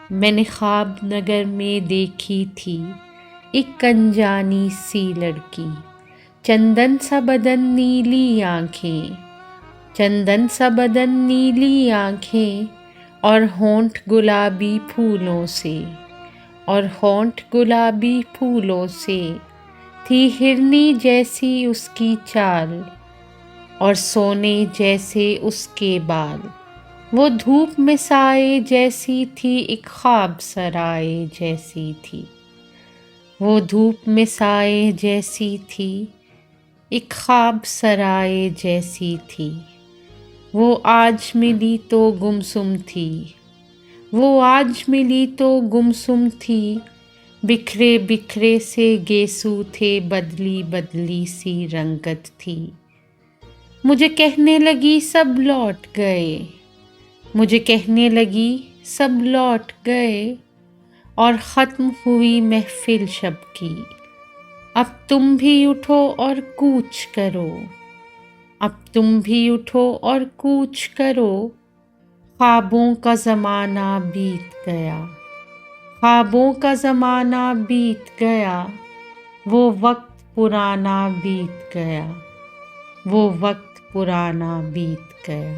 میں نے خواب نگر میں دیکھی تھی ایک انجانی سی لڑکی، چندن سا بدن نیلی آنکھیں، چندن سا بدن نیلی آنکھیں، اور ہونٹ گلابی پھولوں سے، اور ہونٹ گلابی پھولوں سے، تھی ہرنی جیسی اس کی چال، اور سونے جیسے اس کے بال۔ وہ دھوپ میں سائے جیسی تھی، ایک خواب سرائے جیسی تھی، وہ دھوپ میں سائے جیسی تھی، ایک خواب سرائے جیسی تھی۔ وہ آج ملی تو گمسم تھی، وہ آج ملی تو گمسم تھی، بکھرے بکھرے سے گیسو تھے، بدلی بدلی سی رنگت تھی۔ مجھے کہنے لگی سب لوٹ گئے، مجھے کہنے لگی سب لوٹ گئے، اور ختم ہوئی محفل شب کی۔ اب تم بھی اٹھو اور کوچ کرو، اب تم بھی اٹھو اور کوچ کرو، خوابوں کا زمانہ بیت گیا، خوابوں کا زمانہ بیت گیا، وہ وقت پرانا بیت گیا، وہ وقت پرانا بیت گیا۔